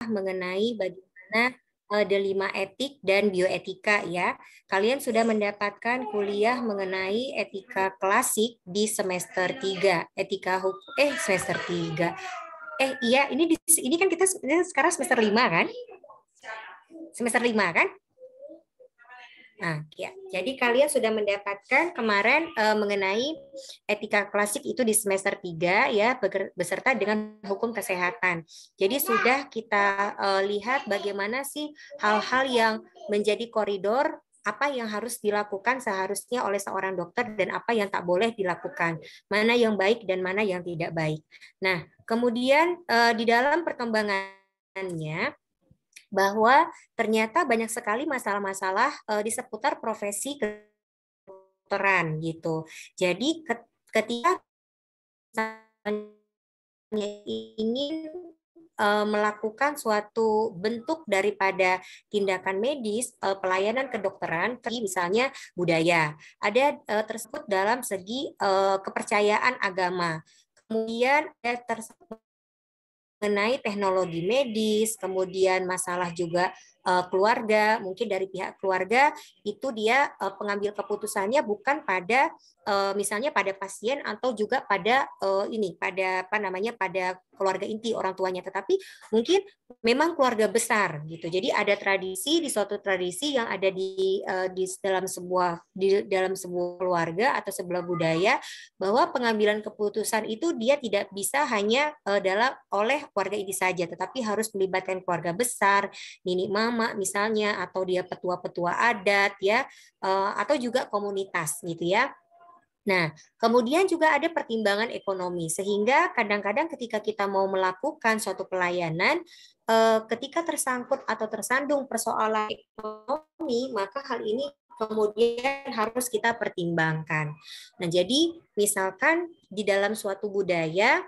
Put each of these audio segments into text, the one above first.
mengenai bagaimana dilema etik dan bioetika ya. Kalian sudah mendapatkan kuliah mengenai etika klasik di semester 3, semester 3. Iya, ini kan kita sekarang semester 5 kan? Semester 5 kan? Nah, ya. Jadi kalian sudah mendapatkan kemarin mengenai etika klasik itu di semester 3 ya beserta dengan hukum kesehatan. Jadi sudah kita lihat bagaimana sih hal-hal yang menjadi koridor apa yang harus dilakukan seharusnya oleh seorang dokter dan apa yang tak boleh dilakukan. Mana yang baik dan mana yang tidak baik. Nah, kemudian di dalam perkembangannya bahwa ternyata banyak sekali masalah-masalah di seputar profesi kedokteran gitu. Jadi ketika ingin melakukan suatu bentuk daripada tindakan medis pelayanan kedokteran, misalnya budaya, ada tersebut dalam segi kepercayaan agama. Kemudian ada tersebut mengenai teknologi medis, kemudian masalah juga keluarga, mungkin dari pihak keluarga itu dia pengambil keputusannya bukan pada misalnya pada pasien atau juga pada pada keluarga inti orang tuanya, tetapi mungkin memang keluarga besar gitu. Jadi ada tradisi di suatu tradisi yang ada di dalam sebuah keluarga atau sebuah budaya bahwa pengambilan keputusan itu dia tidak bisa hanya oleh keluarga inti saja, tetapi harus melibatkan keluarga besar, nini mama misalnya, atau dia petua-petua adat ya, atau juga komunitas gitu ya. Nah, kemudian juga ada pertimbangan ekonomi, sehingga kadang-kadang ketika kita mau melakukan suatu pelayanan, ketika tersangkut atau tersandung persoalan ekonomi, maka hal ini kemudian harus kita pertimbangkan. Nah, jadi misalkan di dalam suatu budaya,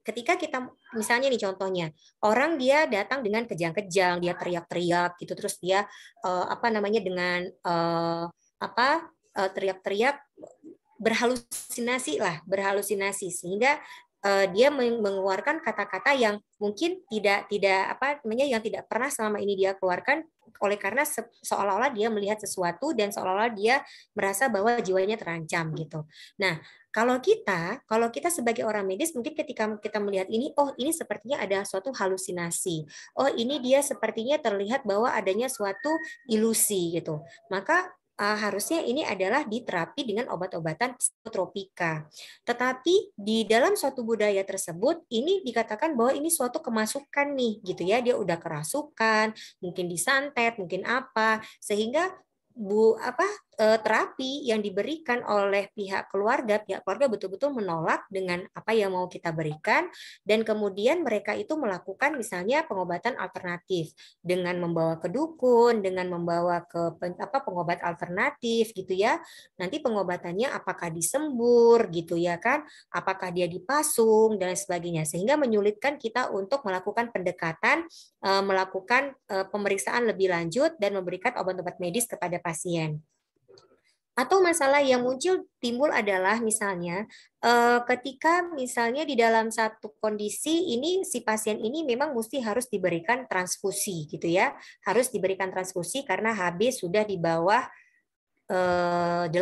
ketika kita misalnya nih contohnya orang dia datang dengan kejang-kejang, dia teriak-teriak gitu, terus dia teriak-teriak, berhalusinasi sehingga dia mengeluarkan kata-kata yang mungkin yang tidak pernah selama ini dia keluarkan, oleh karena seolah-olah dia melihat sesuatu dan seolah-olah dia merasa bahwa jiwanya terancam gitu. Nah, kalau kita sebagai orang medis mungkin ketika kita melihat ini, oh ini sepertinya ada suatu halusinasi. Oh ini dia sepertinya terlihat bahwa adanya suatu ilusi gitu. Maka harusnya ini adalah diterapi dengan obat-obatan psikotropika. Tetapi di dalam suatu budaya tersebut ini dikatakan bahwa ini suatu kemasukan nih gitu ya, dia udah kerasukan, mungkin disantet, mungkin apa, sehingga terapi yang diberikan oleh pihak keluarga betul-betul menolak dengan apa yang mau kita berikan, dan kemudian mereka itu melakukan misalnya pengobatan alternatif dengan membawa ke dukun, dengan membawa ke pengobat alternatif gitu ya. Nanti pengobatannya apakah disembur gitu ya kan, apakah dia dipasung dan sebagainya, sehingga menyulitkan kita untuk melakukan pendekatan, melakukan pemeriksaan lebih lanjut dan memberikan obat-obat medis kepada pasien. Atau masalah yang timbul adalah misalnya ketika misalnya di dalam satu kondisi ini si pasien ini memang harus diberikan transfusi gitu ya, harus diberikan transfusi karena HB sudah di bawah 8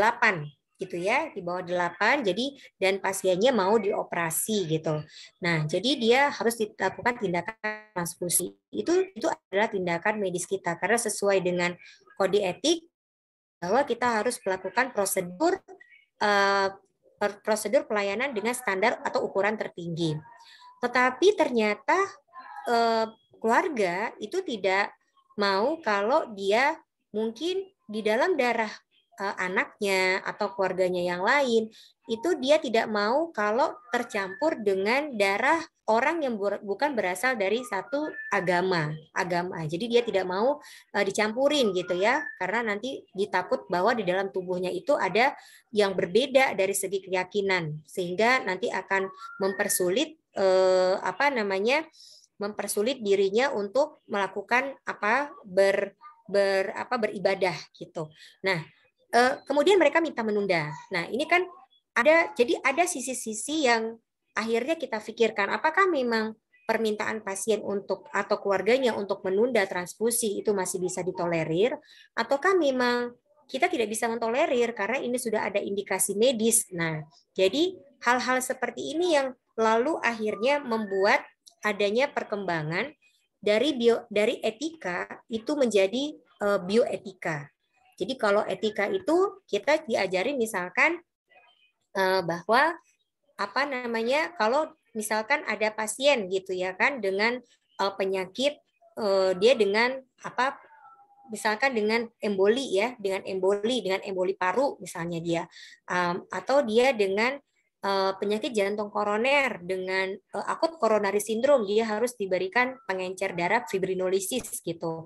gitu ya, di bawah 8, jadi dan pasiennya mau dioperasi gitu. Nah, jadi dia harus dilakukan tindakan transfusi. Itu adalah tindakan medis kita karena sesuai dengan kode etik bahwa kita harus melakukan prosedur pelayanan dengan standar atau ukuran tertinggi. Tetapi ternyata keluarga itu tidak mau kalau dia mungkin di dalam darah anaknya atau keluarganya yang lain, itu dia tidak mau kalau tercampur dengan darah orang yang bukan berasal dari satu agama. Jadi dia tidak mau dicampurin gitu ya, karena nanti ditakut bahwa di dalam tubuhnya itu ada yang berbeda dari segi keyakinan, sehingga nanti akan mempersulit mempersulit dirinya untuk melakukan beribadah gitu. Nah, kemudian mereka minta menunda. Nah, ini kan ada sisi-sisi yang akhirnya kita pikirkan, apakah memang permintaan pasien untuk atau keluarganya untuk menunda transfusi itu masih bisa ditolerir, ataukah memang kita tidak bisa mentolerir karena ini sudah ada indikasi medis. Nah, jadi hal-hal seperti ini yang lalu akhirnya membuat adanya perkembangan dari etika itu menjadi bioetika. Jadi kalau etika itu kita diajari misalkan bahwa apa namanya, kalau misalkan ada pasien gitu ya kan dengan penyakit dia dengan apa, misalkan dengan emboli ya, dengan emboli paru misalnya dia, atau dia dengan penyakit jantung koroner dengan akut koronari sindrom, dia harus diberikan pengencer darah fibrinolisis gitu.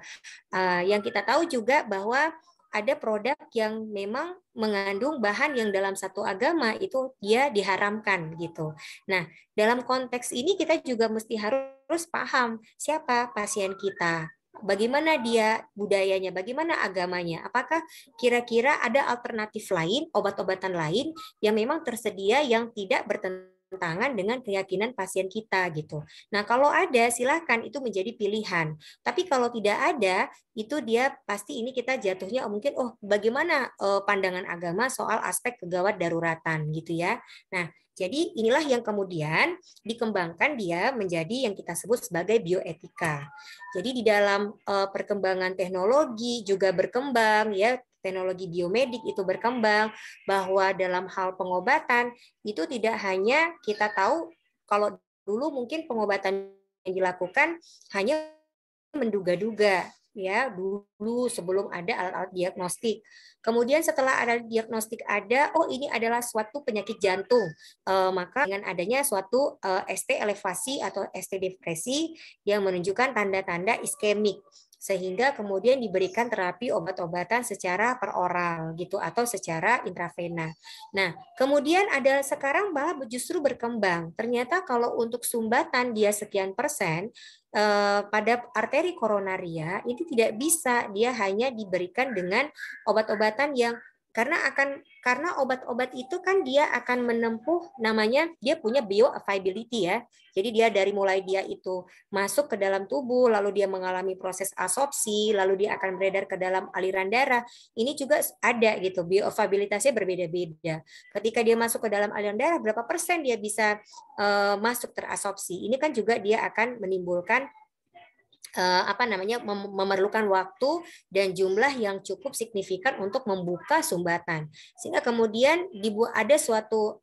Yang kita tahu juga bahwa ada produk yang memang mengandung bahan yang dalam satu agama itu dia diharamkan gitu. Nah, dalam konteks ini kita juga mesti harus paham siapa pasien kita, bagaimana dia budayanya, bagaimana agamanya, apakah kira-kira ada alternatif lain, obat-obatan lain yang memang tersedia yang tidak bertentangan dengan keyakinan pasien kita gitu. Nah, kalau ada silahkan itu menjadi pilihan. Tapi kalau tidak ada, itu dia pasti ini kita jatuhnya mungkin bagaimana pandangan agama soal aspek kegawat daruratan gitu ya. Nah, jadi inilah yang kemudian dikembangkan dia menjadi yang kita sebut sebagai bioetika. Jadi di dalam perkembangan teknologi juga berkembang ya, teknologi biomedik itu berkembang, bahwa dalam hal pengobatan itu tidak hanya kita tahu kalau dulu mungkin pengobatan yang dilakukan hanya menduga-duga ya, dulu sebelum ada alat-alat diagnostik. Kemudian setelah ada diagnostik ada, ini adalah suatu penyakit jantung. Maka dengan adanya suatu ST elevasi atau ST depresi yang menunjukkan tanda-tanda iskemik, sehingga kemudian diberikan terapi obat-obatan secara peroral gitu atau secara intravena. Nah, kemudian ada sekarang malah justru berkembang. Ternyata kalau untuk sumbatan dia sekian persen, pada arteri koronaria itu tidak bisa, dia hanya diberikan dengan obat-obatan yang karena obat-obat itu kan dia akan menempuh namanya dia punya bioavailability ya. Jadi dia dari mulai dia itu masuk ke dalam tubuh, lalu dia mengalami proses absorpsi, lalu dia akan beredar ke dalam aliran darah. Ini juga ada gitu, bioavailabilitasnya berbeda-beda. Ketika dia masuk ke dalam aliran darah, berapa persen dia bisa masuk terabsorpsi. Ini kan juga dia akan menimbulkan memerlukan waktu dan jumlah yang cukup signifikan untuk membuka sumbatan, sehingga kemudian ada suatu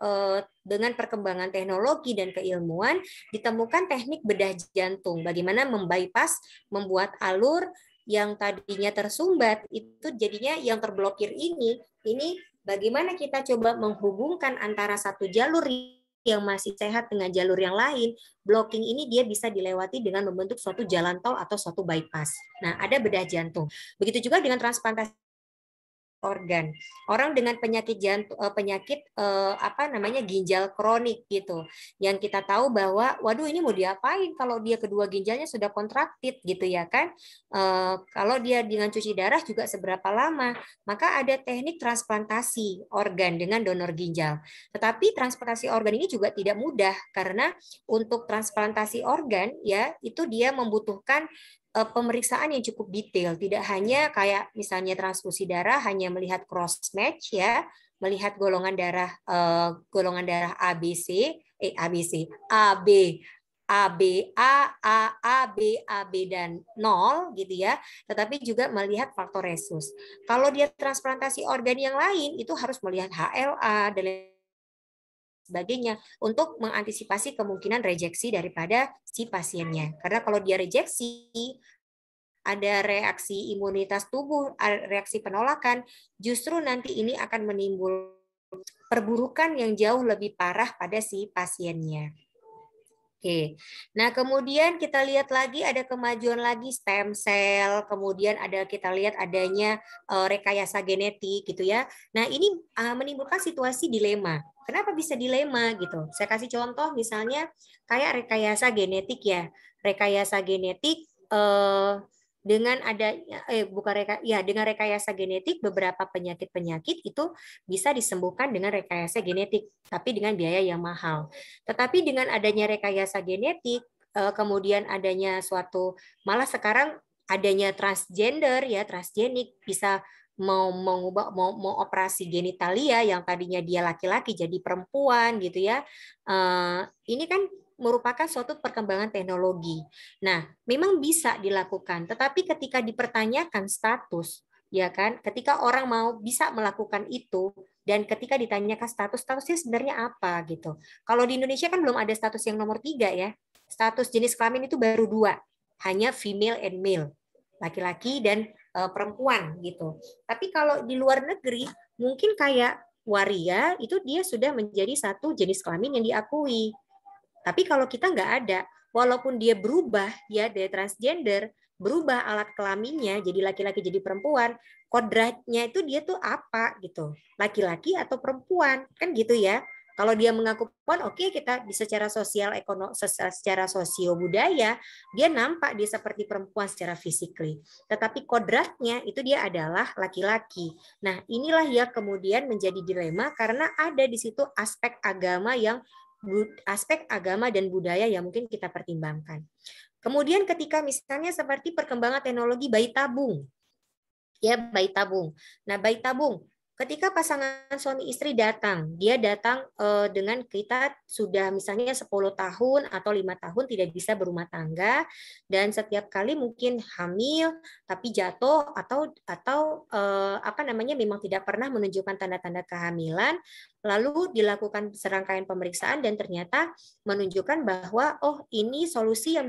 dengan perkembangan teknologi dan keilmuan ditemukan teknik bedah jantung, bagaimana membypass, membuat alur yang tadinya tersumbat itu jadinya yang terblokir ini bagaimana kita coba menghubungkan antara satu jalur yang masih sehat dengan jalur yang lain, blocking ini dia bisa dilewati dengan membentuk suatu jalan tol atau suatu bypass. Nah, ada bedah jantung. Begitu juga dengan transplantasi organ. Orang dengan penyakit jantung, ginjal kronik gitu. Yang kita tahu bahwa waduh ini mau diapain kalau dia kedua ginjalnya sudah kontraktit gitu ya kan. Kalau dia dengan cuci darah juga seberapa lama. Maka ada teknik transplantasi organ dengan donor ginjal. Tetapi transplantasi organ ini juga tidak mudah karena untuk transplantasi organ ya itu dia membutuhkan pemeriksaan yang cukup detail, tidak hanya kayak misalnya transfusi darah hanya melihat cross match ya, melihat golongan darah ABC, AB, AB, AB dan 0 gitu ya, tetapi juga melihat faktor resus. Kalau dia transplantasi organ yang lain itu harus melihat HLA dan sebagainya untuk mengantisipasi kemungkinan rejeksi daripada si pasiennya. Karena kalau dia rejeksi, ada reaksi imunitas tubuh, reaksi penolakan, justru nanti ini akan menimbulkan perburukan yang jauh lebih parah pada si pasiennya. Oke, nah kemudian kita lihat lagi ada kemajuan lagi stem cell, kemudian kita lihat adanya rekayasa genetik gitu ya. Nah ini menimbulkan situasi dilema. Kenapa bisa dilema gitu? Saya kasih contoh misalnya kayak rekayasa genetik ya, rekayasa genetik dengan dengan rekayasa genetik beberapa penyakit itu bisa disembuhkan dengan rekayasa genetik, tapi dengan biaya yang mahal. Tetapi dengan adanya rekayasa genetik, kemudian adanya suatu, malah sekarang adanya transgender ya, transgenik, bisa mengubah mau operasi genitalia yang tadinya dia laki-laki jadi perempuan gitu ya. Ini kan merupakan suatu perkembangan teknologi. Nah, memang bisa dilakukan, tetapi ketika dipertanyakan status, ya kan, ketika orang mau bisa melakukan itu dan ketika ditanyakan statusnya sebenarnya apa gitu. Kalau di Indonesia kan belum ada status yang nomor 3 ya. Status jenis kelamin itu baru 2, hanya female and male, laki-laki dan perempuan gitu. Tapi kalau di luar negeri mungkin kayak waria itu dia sudah menjadi satu jenis kelamin yang diakui. Tapi kalau kita nggak ada, walaupun dia berubah ya dari transgender, berubah alat kelaminnya jadi laki-laki jadi perempuan, kodratnya itu dia tuh apa gitu, laki-laki atau perempuan kan gitu ya. Kalau dia mengaku perempuan, oke, kita secara sosial ekonomi, secara sosio budaya dia nampak dia seperti perempuan secara fisikly, tetapi kodratnya itu dia adalah laki-laki. Nah, inilah ya kemudian menjadi dilema karena ada di situ aspek agama dan budaya yang mungkin kita pertimbangkan. Kemudian ketika misalnya seperti perkembangan teknologi bayi tabung, ya bayi tabung. Nah bayi tabung, ketika pasangan suami istri datang, dia datang dengan kita sudah misalnya 10 tahun atau 5 tahun tidak bisa berumah tangga dan setiap kali mungkin hamil tapi jatuh atau apa namanya memang tidak pernah menunjukkan tanda-tanda kehamilan, lalu dilakukan serangkaian pemeriksaan dan ternyata menunjukkan bahwa oh ini solusi yang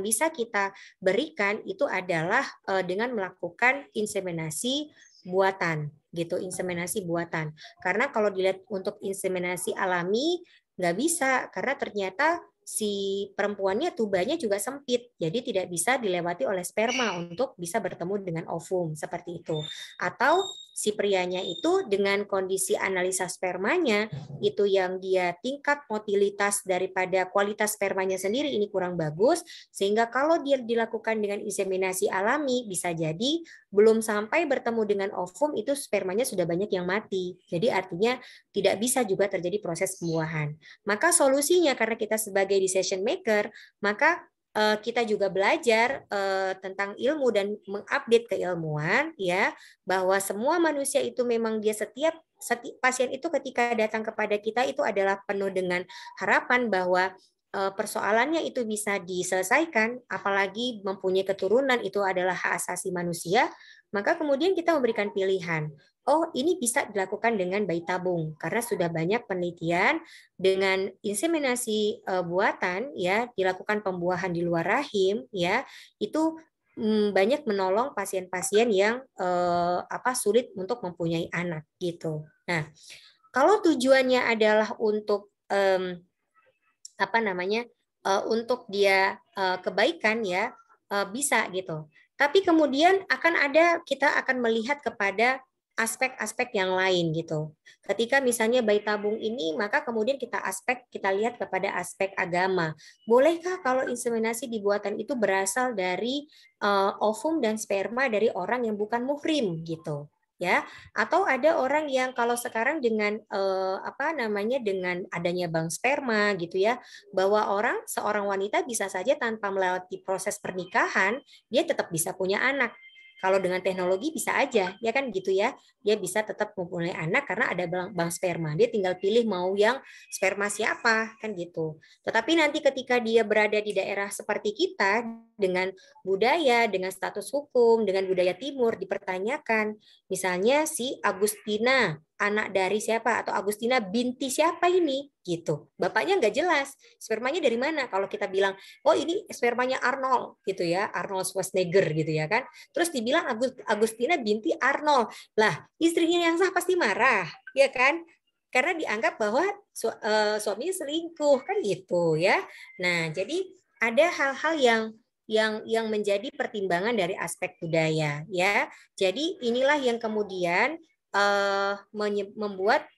bisa kita berikan itu adalah dengan melakukan inseminasi buatan gitu, inseminasi buatan. Karena kalau dilihat untuk inseminasi alami nggak bisa karena ternyata si perempuannya tubanya juga sempit, jadi tidak bisa dilewati oleh sperma untuk bisa bertemu dengan ovum seperti itu. Atau si prianya itu dengan kondisi analisa spermanya itu yang dia tingkat motilitas daripada kualitas spermanya sendiri ini kurang bagus, sehingga kalau dia dilakukan dengan inseminasi alami bisa jadi belum sampai bertemu dengan ovum itu spermanya sudah banyak yang mati. Jadi artinya tidak bisa juga terjadi proses pembuahan. Maka solusinya karena kita sebagai decision maker, maka kita juga belajar tentang ilmu dan mengupdate keilmuan ya bahwa semua manusia itu memang dia setiap pasien itu ketika datang kepada kita itu adalah penuh dengan harapan bahwa persoalannya itu bisa diselesaikan, apalagi mempunyai keturunan itu adalah hak asasi manusia, maka kemudian kita memberikan pilihan. Oh, ini bisa dilakukan dengan bayi tabung karena sudah banyak penelitian dengan inseminasi buatan ya, dilakukan pembuahan di luar rahim ya, itu banyak menolong pasien-pasien yang sulit untuk mempunyai anak gitu. Nah, kalau tujuannya adalah untuk untuk dia kebaikan ya bisa gitu. Tapi kemudian kita akan melihat kepada aspek-aspek yang lain gitu. Ketika misalnya bayi tabung ini, maka kemudian kita lihat kepada aspek agama. Bolehkah kalau inseminasi dibuatan itu berasal dari ovum dan sperma dari orang yang bukan muhrim gitu? Ya, atau ada orang yang kalau sekarang dengan dengan adanya bank sperma gitu ya, bahwa seorang wanita bisa saja tanpa melewati proses pernikahan dia tetap bisa punya anak. Kalau dengan teknologi bisa aja, ya kan gitu ya. Dia bisa tetap mempunyai anak karena ada bank sperma. Dia tinggal pilih mau yang sperma siapa, kan gitu. Tetapi nanti ketika dia berada di daerah seperti kita dengan budaya, dengan status hukum, dengan budaya timur dipertanyakan, misalnya si Agustina anak dari siapa atau Agustina binti siapa ini gitu. Bapaknya nggak jelas. Spermanya dari mana? Kalau kita bilang, oh ini spermanya Arnold gitu ya, Arnold Schwarzenegger gitu ya kan. Terus dibilang Agustina binti Arnold. Lah, istrinya yang sah pasti marah, ya kan? Karena dianggap bahwa suaminya selingkuh kan gitu ya. Nah, jadi ada hal-hal yang menjadi pertimbangan dari aspek budaya ya. Jadi inilah yang kemudian membuat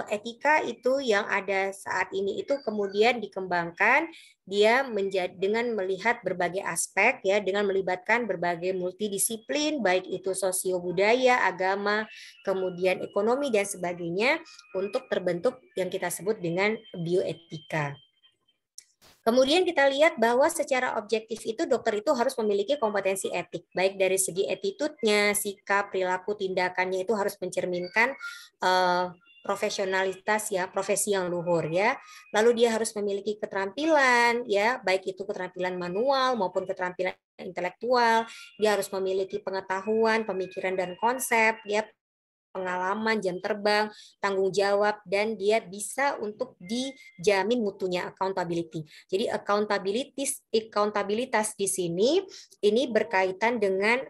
etika itu yang ada saat ini itu kemudian dikembangkan dia dengan melihat berbagai aspek ya, dengan melibatkan berbagai multidisiplin baik itu sosio budaya, agama, kemudian ekonomi dan sebagainya untuk terbentuk yang kita sebut dengan bioetika. Kemudian kita lihat bahwa secara objektif itu dokter itu harus memiliki kompetensi etik, baik dari segi attitude-nya, sikap, perilaku, tindakannya itu harus mencerminkan profesionalitas ya, profesi yang luhur ya. Lalu dia harus memiliki keterampilan ya, baik itu keterampilan manual maupun keterampilan intelektual. Dia harus memiliki pengetahuan, pemikiran dan konsep ya, pengalaman, jam terbang, tanggung jawab, dan dia bisa untuk dijamin mutunya, accountability. Jadi accountabilitas di sini ini berkaitan dengan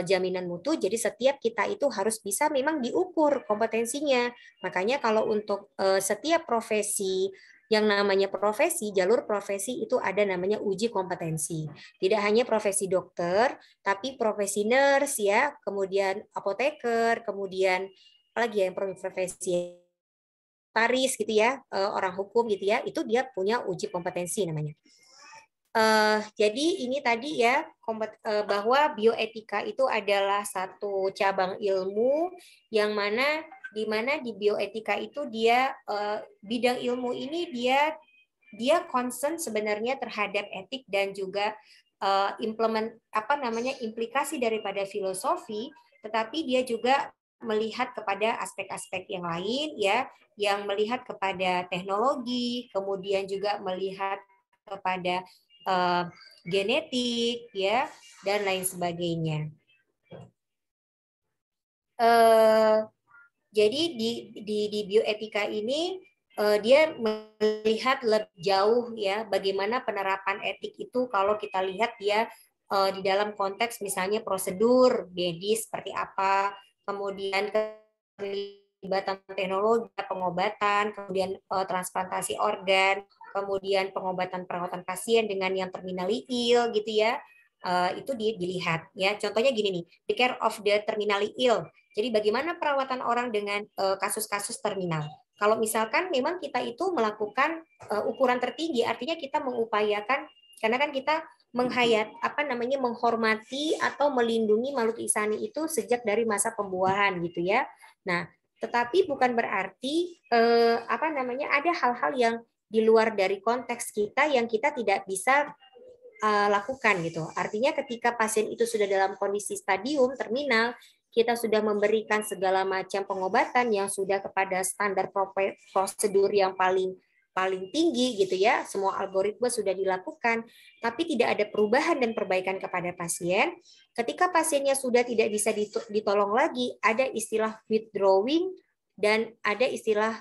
jaminan mutu. Jadi setiap kita itu harus bisa memang diukur kompetensinya. Makanya kalau untuk setiap profesi yang namanya profesi, jalur profesi itu ada namanya uji kompetensi. Tidak hanya profesi dokter, tapi profesi nurse ya, kemudian apoteker, kemudian apalagi ya yang profesi taris gitu ya, orang hukum gitu ya, itu dia punya uji kompetensi namanya. Jadi ini tadi ya bahwa bioetika itu adalah satu cabang ilmu yang mana di bioetika itu dia bidang ilmu ini dia concern sebenarnya terhadap etik dan juga implikasi daripada filosofi, tetapi dia juga melihat kepada aspek-aspek yang lain ya, yang melihat kepada teknologi, kemudian juga melihat kepada genetik ya dan lain sebagainya. Jadi di bioetika ini dia melihat lebih jauh ya bagaimana penerapan etik itu kalau kita lihat dia di dalam konteks misalnya prosedur medis seperti apa, kemudian keterlibatan teknologi pengobatan, kemudian transplantasi organ, kemudian pengobatan perawatan pasien dengan yang terminally ill gitu ya. Itu dilihat ya. Contohnya gini nih, the care of the terminally ill. Jadi bagaimana perawatan orang dengan kasus-kasus terminal. Kalau misalkan memang kita itu melakukan ukuran tertinggi, artinya kita mengupayakan, karena kan kita menghormati atau melindungi makhluk insani itu sejak dari masa pembuahan gitu ya. Nah, tetapi bukan berarti ada hal-hal yang di luar dari konteks kita yang kita tidak bisa lakukan gitu. Artinya ketika pasien itu sudah dalam kondisi stadium terminal, kita sudah memberikan segala macam pengobatan yang sudah kepada standar prosedur yang paling tinggi gitu ya, semua algoritma sudah dilakukan, tapi tidak ada perubahan dan perbaikan kepada pasien. Ketika pasiennya sudah tidak bisa ditolong lagi, ada istilah withdrawing dan ada istilah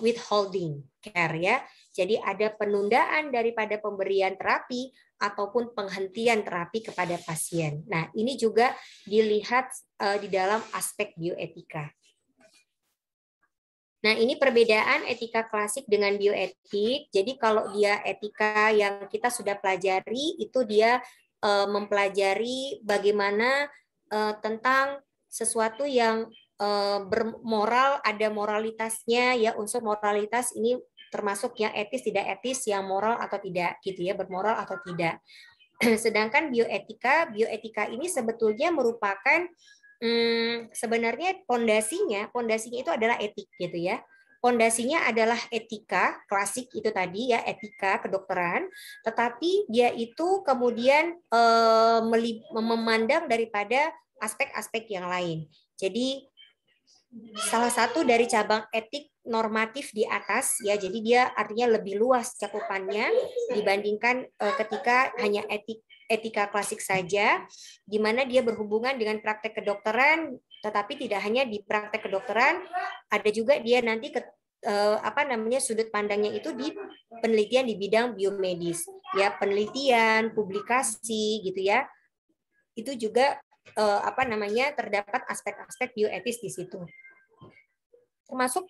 withholding care ya. Jadi ada penundaan daripada pemberian terapi ataupun penghentian terapi kepada pasien. Nah, ini juga dilihat di dalam aspek bioetika. Nah, ini perbedaan etika klasik dengan bioetik. Jadi kalau dia etika yang kita sudah pelajari, itu dia mempelajari bagaimana tentang sesuatu yang bermoral, ada moralitasnya ya, unsur moralitas ini termasuk yang etis, tidak etis, yang moral atau tidak gitu ya, bermoral atau tidak. Sedangkan bioetika ini sebetulnya merupakan sebenarnya pondasinya itu adalah etik gitu ya. Pondasinya adalah etika klasik itu tadi ya, etika kedokteran, tetapi dia itu kemudian memandang daripada aspek-aspek yang lain. Jadi salah satu dari cabang etik normatif di atas ya, jadi dia artinya lebih luas cakupannya dibandingkan ketika hanya etika klasik saja, di mana dia berhubungan dengan praktek kedokteran, tetapi tidak hanya di praktek kedokteran, ada juga dia nanti sudut pandangnya itu di penelitian di bidang biomedis ya, penelitian, publikasi gitu ya, itu juga terdapat aspek-aspek bioetis di situ, termasuk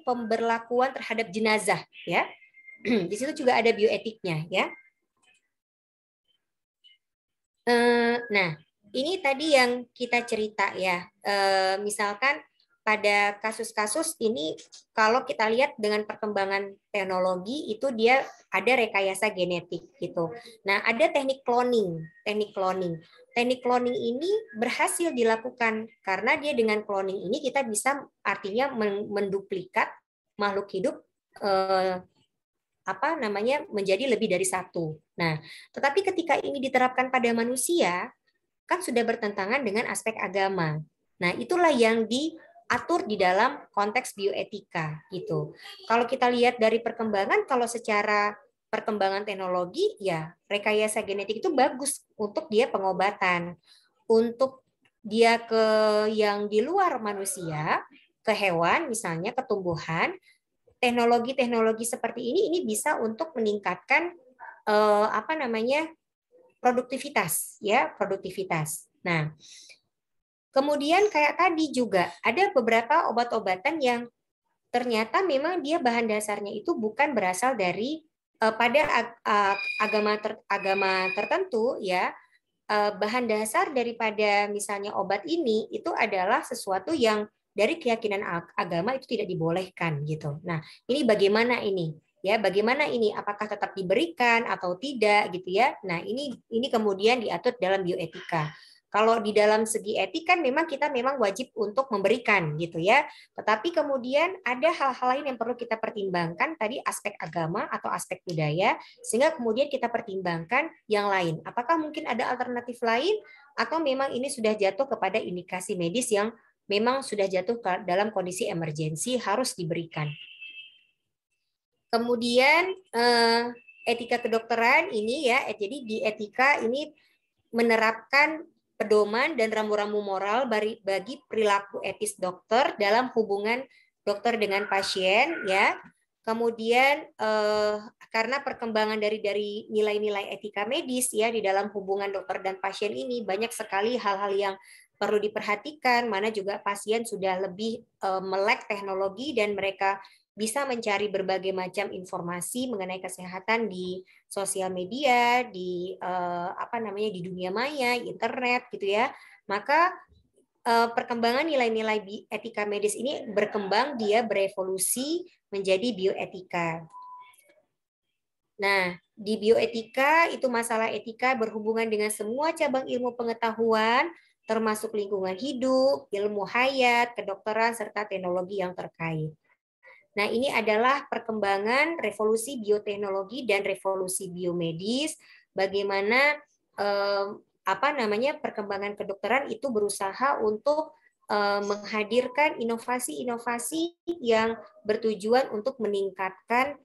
pemberlakuan terhadap jenazah ya. Di situ juga ada bioetiknya ya. Nah, ini tadi yang kita cerita ya. Misalkan pada kasus-kasus ini, kalau kita lihat dengan perkembangan teknologi itu dia ada rekayasa genetik gitu. Nah, ada teknik cloning. Teknik cloning ini berhasil dilakukan karena dia dengan cloning ini kita bisa artinya menduplikat makhluk hidup apa namanya menjadi lebih dari satu. Nah, tetapi ketika ini diterapkan pada manusia, kan sudah bertentangan dengan aspek agama. Nah, itulah yang diatur di dalam konteks bioetika gitu. Kalau kita lihat dari perkembangan, kalau secara perkembangan teknologi, ya rekayasa genetik itu bagus untuk dia pengobatan. Untuk dia ke yang di luar manusia, ke hewan misalnya, ke tumbuhan, teknologi-teknologi seperti ini bisa untuk meningkatkan apa namanya produktivitas ya, produktivitas. Nah, kemudian kayak tadi juga ada beberapa obat-obatan yang ternyata memang dia bahan dasarnya itu bukan berasal dari pada agama tertentu ya. Bahan dasar daripada misalnya obat ini itu adalah sesuatu yang dari keyakinan agama itu tidak dibolehkan gitu. Nah, ini bagaimana ini? Ya, bagaimana ini? Apakah tetap diberikan atau tidak gitu ya? Nah, ini kemudian diatur dalam bioetika. Kalau di dalam segi etik kan memang kita memang wajib untuk memberikan gitu ya. Tetapi kemudian ada hal-hal lain yang perlu kita pertimbangkan tadi aspek agama atau aspek budaya sehingga kemudian kita pertimbangkan yang lain. Apakah mungkin ada alternatif lain atau memang ini sudah jatuh kepada indikasi medis yang memang sudah jatuh dalam kondisi emergensi harus diberikan. Kemudian etika kedokteran ini ya, jadi di etika ini menerapkan pedoman dan rambu-rambu moral bagi perilaku etis dokter dalam hubungan dokter dengan pasien ya. Kemudian karena perkembangan dari nilai-nilai etika medis ya di dalam hubungan dokter dan pasien ini banyak sekali hal-hal yang perlu diperhatikan, mana juga pasien sudah lebih melek teknologi dan mereka bisa mencari berbagai macam informasi mengenai kesehatan di sosial media, di apa namanya di dunia maya, internet gitu ya. Maka perkembangan nilai-nilai etika medis ini berkembang, dia berevolusi menjadi bioetika. Nah, di bioetika itu masalah etika berhubungan dengan semua cabang ilmu pengetahuan, termasuk lingkungan hidup, ilmu hayat, kedokteran, serta teknologi yang terkait. Nah, ini adalah perkembangan revolusi bioteknologi dan revolusi biomedis. Bagaimana apa namanya perkembangan kedokteran itu berusaha untuk menghadirkan inovasi-inovasi yang bertujuan untuk meningkatkan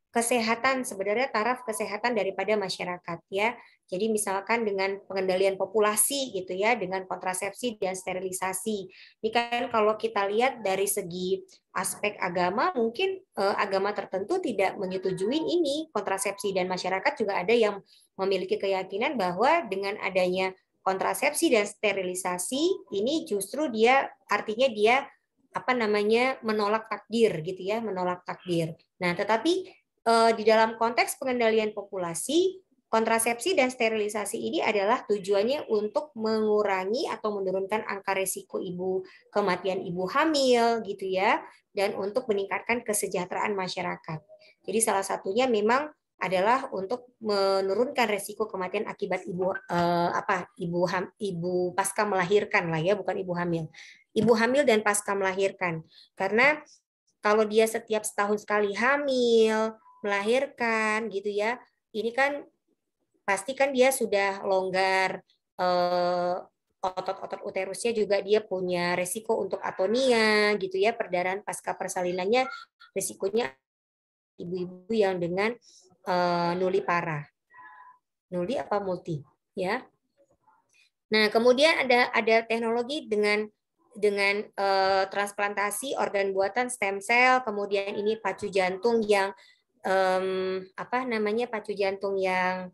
kesehatan sebenarnya taraf kesehatan daripada masyarakat ya. Jadi misalkan dengan pengendalian populasi gitu ya, dengan kontrasepsi dan sterilisasi. Ini kan kalau kita lihat dari segi aspek agama, mungkin agama tertentu tidak menyetujui ini kontrasepsi dan masyarakat juga ada yang memiliki keyakinan bahwa dengan adanya kontrasepsi dan sterilisasi ini justru dia artinya dia apa namanya menolak takdir gitu ya, menolak takdir. Nah, tetapi di dalam konteks pengendalian populasi, kontrasepsi dan sterilisasi ini adalah tujuannya untuk mengurangi atau menurunkan angka resiko kematian ibu hamil gitu ya, dan untuk meningkatkan kesejahteraan masyarakat. Jadi salah satunya memang adalah untuk menurunkan resiko kematian akibat ibu pasca melahirkan lah ya, bukan ibu hamil. Ibu hamil dan pasca melahirkan. Karena kalau dia setiap setahun sekali hamil, melahirkan gitu ya, ini kan pasti kan dia sudah longgar, otot-otot uterusnya juga dia punya resiko untuk atonia gitu ya, perdarahan pasca persalinannya resikonya ibu-ibu yang dengan nuli parah. Nuli apa multi ya. Nah, kemudian ada teknologi dengan transplantasi organ buatan stem cell, kemudian ini pacu jantung yang apa namanya pacu jantung yang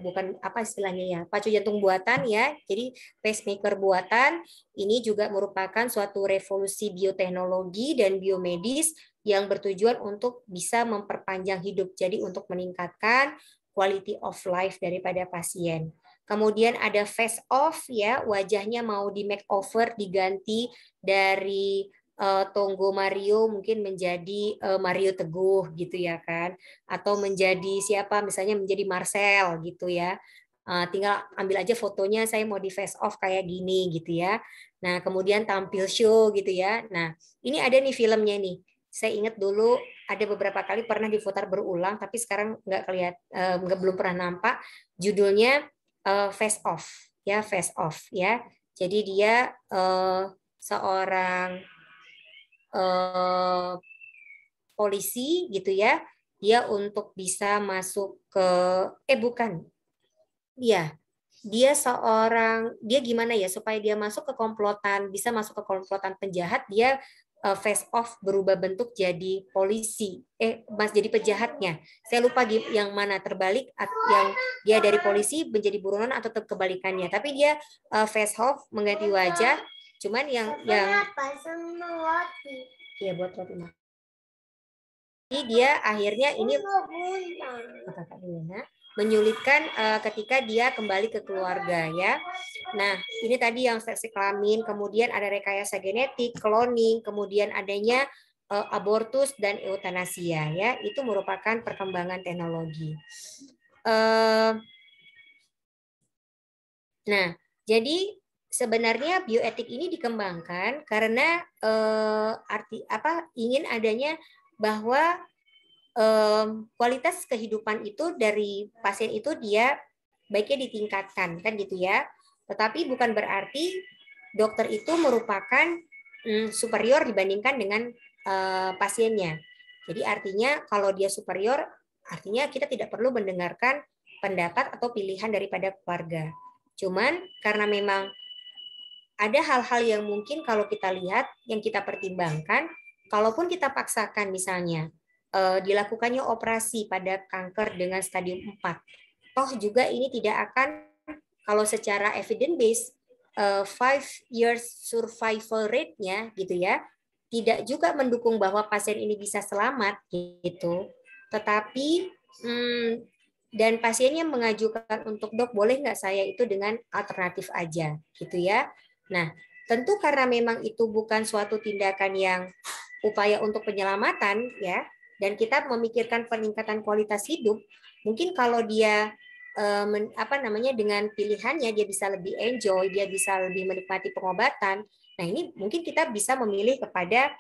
bukan apa istilahnya ya, pacu jantung buatan ya. Jadi pacemaker buatan ini juga merupakan suatu revolusi bioteknologi dan biomedis yang bertujuan untuk bisa memperpanjang hidup. Jadi untuk meningkatkan quality of life daripada pasien. Kemudian ada face off ya, wajahnya mau di makeover, diganti dari Tonggo Mario mungkin menjadi Mario Teguh gitu ya kan, atau menjadi siapa misalnya menjadi Marcel gitu ya. Tinggal ambil aja fotonya, saya mau di face off kayak gini gitu ya. Nah kemudian tampil show gitu ya. Nah ini ada nih filmnya nih. Saya ingat dulu ada beberapa kali pernah diputar berulang, tapi sekarang nggak kelihatan, belum pernah nampak. Judulnya Face Off, ya Face Off, ya. Jadi dia seorang polisi gitu ya, dia untuk bisa masuk ke bukan, dia gimana ya supaya dia masuk ke komplotan, bisa masuk ke komplotan penjahat, dia face off, berubah bentuk jadi polisi, jadi penjahatnya. Saya lupa yang mana, terbalik, yang dia dari polisi menjadi buronan atau kebalikannya. Tapi dia face off, mengganti wajah. Cuman yang iya buat roti. Jadi dia akhirnya ini menyulitkan ketika dia kembali ke keluarga ya. Nah, ini tadi yang seksi kelamin, kemudian ada rekayasa genetik, cloning, kemudian adanya abortus dan eutanasia ya. Itu merupakan perkembangan teknologi. Nah, jadi sebenarnya bioetik ini dikembangkan karena ingin adanya bahwa kualitas kehidupan itu dari pasien itu dia baiknya ditingkatkan kan gitu ya. Tetapi bukan berarti dokter itu merupakan superior dibandingkan dengan pasiennya. Jadi artinya kalau dia superior, artinya kita tidak perlu mendengarkan pendapat atau pilihan daripada keluarga. Cuman karena memang ada hal-hal yang mungkin kalau kita lihat, yang kita pertimbangkan, kalaupun kita paksakan misalnya, dilakukannya operasi pada kanker dengan stadium 4, toh juga ini tidak akan, kalau secara evidence based, 5 years survival rate-nya gitu ya, tidak juga mendukung bahwa pasien ini bisa selamat gitu. Tetapi dan pasiennya mengajukan untuk dok boleh nggak saya itu dengan alternatif aja gitu ya. Nah tentu karena memang itu bukan suatu tindakan yang upaya untuk penyelamatan ya, dan kita memikirkan peningkatan kualitas hidup, mungkin kalau dia dengan pilihannya dia bisa lebih enjoy, dia bisa lebih menikmati pengobatan. Nah ini mungkin kita bisa memilih kepada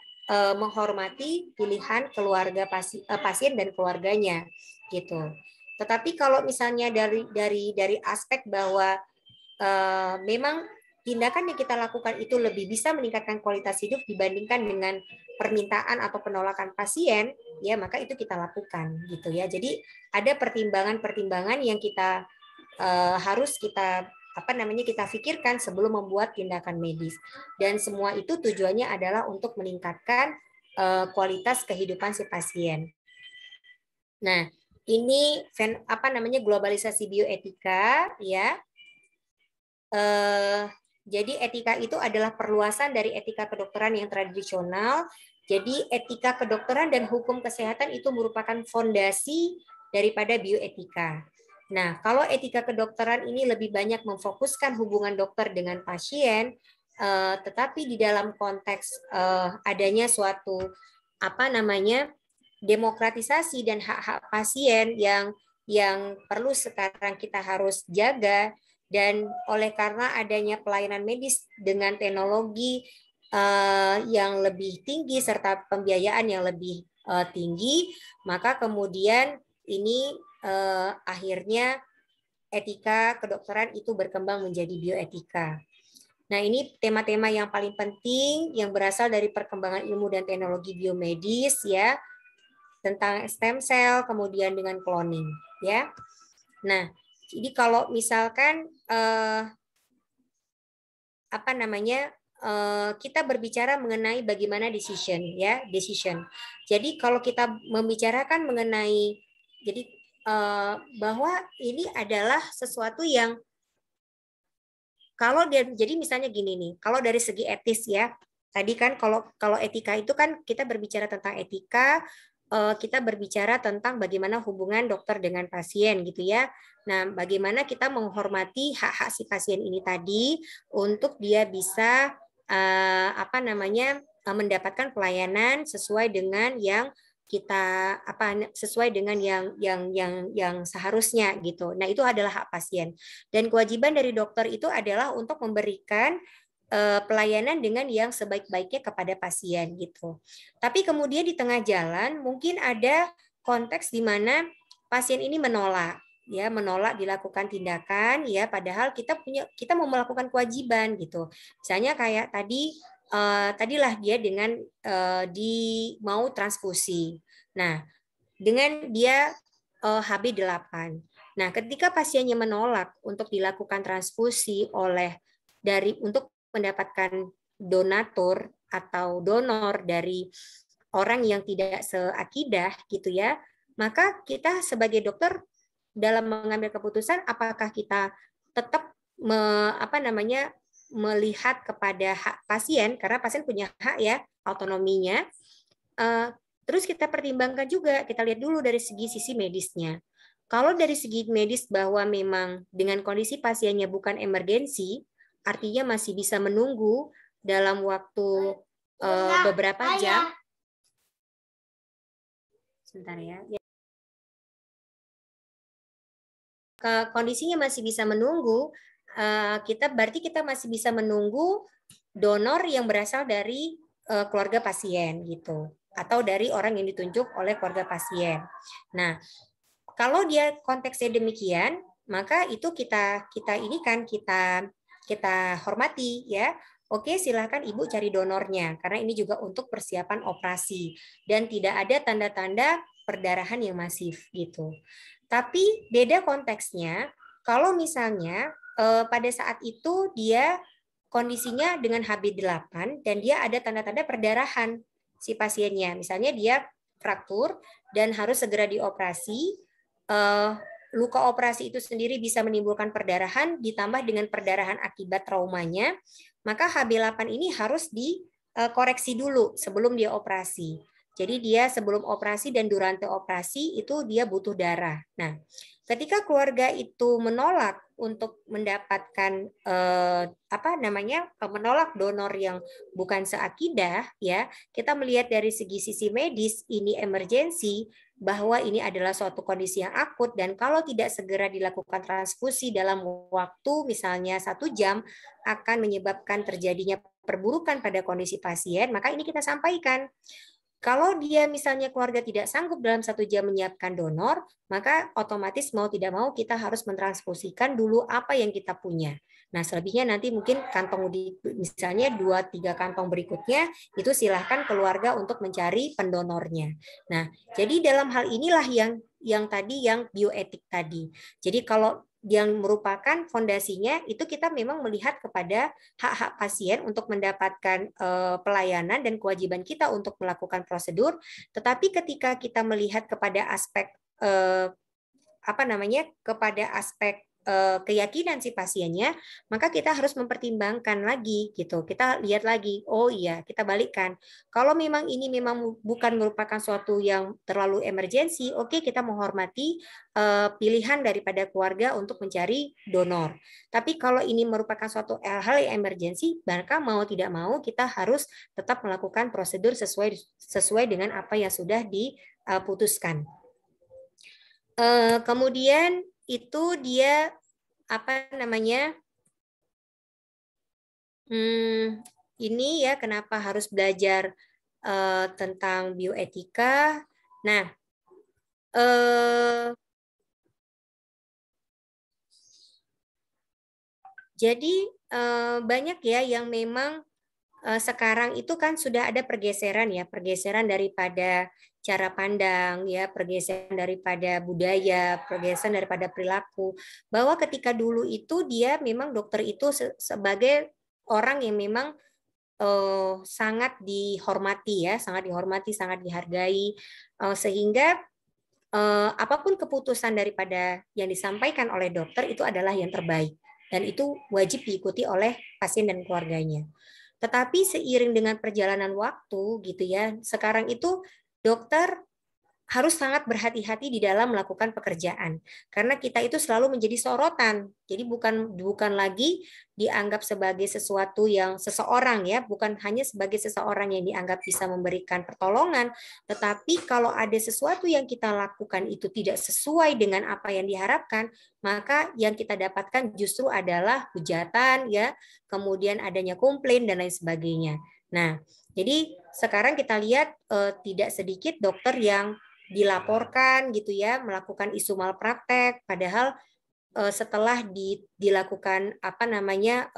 menghormati pilihan keluarga pasien dan keluarganya gitu. Tetapi kalau misalnya dari aspek bahwa memang tindakan yang kita lakukan itu lebih bisa meningkatkan kualitas hidup dibandingkan dengan permintaan atau penolakan pasien, ya maka itu kita lakukan gitu ya. Jadi ada pertimbangan-pertimbangan yang kita harus kita kita pikirkan sebelum membuat tindakan medis. Dan semua itu tujuannya adalah untuk meningkatkan kualitas kehidupan si pasien. Nah, ini globalisasi bioetika ya. Jadi etika itu adalah perluasan dari etika kedokteran yang tradisional. Jadi etika kedokteran dan hukum kesehatan itu merupakan fondasi daripada bioetika. Nah, kalau etika kedokteran ini lebih banyak memfokuskan hubungan dokter dengan pasien, tetapi di dalam konteks adanya suatu demokratisasi dan hak-hak pasien yang perlu sekarang kita harus jaga. Dan oleh karena adanya pelayanan medis dengan teknologi yang lebih tinggi serta pembiayaan yang lebih tinggi, maka kemudian ini akhirnya etika kedokteran itu berkembang menjadi bioetika. Nah, ini tema-tema yang paling penting yang berasal dari perkembangan ilmu dan teknologi biomedis ya, tentang stem cell, kemudian dengan cloning ya. Nah, jadi kalau misalkan kita berbicara mengenai bagaimana decision. Jadi kalau kita membicarakan mengenai bahwa ini adalah sesuatu yang jadi misalnya gini nih, kalau dari segi etis ya, tadi kan kalau etika itu kan kita berbicara tentang etika, kita berbicara tentang bagaimana hubungan dokter dengan pasien gitu ya. Nah, bagaimana kita menghormati hak-hak si pasien ini tadi untuk dia bisa mendapatkan pelayanan sesuai dengan yang sesuai dengan yang seharusnya gitu. Nah, itu adalah hak pasien. Dan kewajiban dari dokter itu adalah untuk memberikan pelayanan dengan yang sebaik-baiknya kepada pasien gitu. Tapi kemudian di tengah jalan mungkin ada konteks di mana pasien ini menolak dilakukan tindakan ya, padahal kita mau melakukan kewajiban gitu. Misalnya kayak tadilah dia dengan mau transfusi. Nah, dengan dia HB8. Nah, ketika pasiennya menolak untuk dilakukan transfusi untuk mendapatkan donatur atau donor dari orang yang tidak seakidah gitu ya, maka kita sebagai dokter dalam mengambil keputusan apakah kita tetap melihat kepada hak pasien, karena pasien punya hak ya, autonominya. Terus kita pertimbangkan juga, kita lihat dulu dari sisi medisnya. Kalau dari segi medis bahwa memang dengan kondisi pasiennya bukan emergensi, artinya masih bisa menunggu dalam waktu beberapa jam. Sebentar ya. Kondisinya masih bisa menunggu, berarti kita masih bisa menunggu donor yang berasal dari keluarga pasien gitu, atau dari orang yang ditunjuk oleh keluarga pasien. Nah, kalau dia konteksnya demikian, maka itu kita hormati ya. Oke, silakan Ibu cari donornya karena ini juga untuk persiapan operasi dan tidak ada tanda-tanda perdarahan yang masif gitu. Tapi beda konteksnya kalau misalnya pada saat itu dia kondisinya dengan HB8 dan dia ada tanda-tanda perdarahan si pasiennya. Misalnya dia fraktur dan harus segera dioperasi. Luka operasi itu sendiri bisa menimbulkan perdarahan ditambah dengan perdarahan akibat traumanya, maka HB8 ini harus dikoreksi dulu sebelum dia operasi. Jadi dia sebelum operasi dan durante operasi itu dia butuh darah. Nah, ketika keluarga itu menolak untuk mendapatkan menolak donor yang bukan seakidah ya, kita melihat dari sisi medis ini emergensi, bahwa ini adalah suatu kondisi yang akut dan kalau tidak segera dilakukan transfusi dalam waktu misalnya 1 jam akan menyebabkan terjadinya perburukan pada kondisi pasien, maka ini kita sampaikan. Kalau dia misalnya keluarga tidak sanggup dalam 1 jam menyiapkan donor, maka otomatis mau tidak mau kita harus mentransfusikan dulu apa yang kita punya. Nah, selebihnya nanti mungkin misalnya 2-3 kantong berikutnya, itu silahkan keluarga untuk mencari pendonornya. Nah, jadi dalam hal inilah yang bioetik tadi. Jadi kalau yang merupakan fondasinya itu kita memang melihat kepada hak-hak pasien untuk mendapatkan pelayanan dan kewajiban kita untuk melakukan prosedur, tetapi ketika kita melihat kepada aspek kepada aspek keyakinan si pasiennya, maka kita harus mempertimbangkan lagi gitu. Kita lihat lagi, oh iya, kita balikkan. Kalau memang ini memang bukan merupakan suatu yang terlalu emergensi, oke, kita menghormati pilihan daripada keluarga untuk mencari donor. Tapi kalau ini merupakan suatu hal yang emergensi, maka mau tidak mau kita harus tetap melakukan prosedur sesuai dengan apa yang sudah diputuskan. Kemudian itu dia ini ya kenapa harus belajar tentang bioetika. Nah, jadi banyak ya yang memang sekarang itu kan sudah ada pergeseran daripada cara pandang ya, pergeseran daripada budaya, pergeseran daripada perilaku, bahwa ketika dulu itu dia memang dokter itu sebagai orang yang memang sangat dihormati ya, sangat dihargai, sehingga apapun keputusan daripada yang disampaikan oleh dokter itu adalah yang terbaik dan itu wajib diikuti oleh pasien dan keluarganya. Tetapi seiring dengan perjalanan waktu gitu ya, sekarang itu dokter harus sangat berhati-hati di dalam melakukan pekerjaan karena kita itu selalu menjadi sorotan. Jadi bukan lagi dianggap sebagai sesuatu yang seseorang ya, bukan hanya sebagai seseorang yang dianggap bisa memberikan pertolongan, tetapi kalau ada sesuatu yang kita lakukan itu tidak sesuai dengan apa yang diharapkan, maka yang kita dapatkan justru adalah hujatan ya, kemudian adanya komplain dan lain sebagainya. Nah, jadi sekarang kita lihat tidak sedikit dokter yang dilaporkan gitu ya, melakukan isu malpraktek, padahal setelah dilakukan apa namanya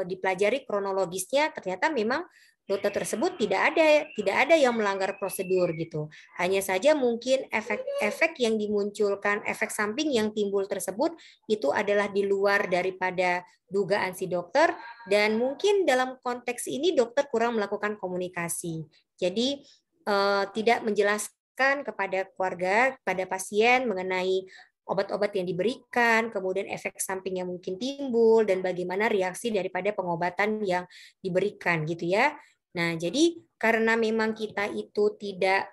dipelajari kronologisnya, ternyata memang dokter tersebut tidak ada yang melanggar prosedur gitu. Hanya saja mungkin efek-efek yang dimunculkan, efek samping yang timbul tersebut itu adalah di luar daripada dugaan si dokter, dan mungkin dalam konteks ini dokter kurang melakukan komunikasi. Jadi tidak menjelaskan kepada keluarga, kepada pasien mengenai obat-obat yang diberikan, kemudian efek samping yang mungkin timbul, dan bagaimana reaksi daripada pengobatan yang diberikan gitu ya. Nah, jadi karena memang kita itu tidak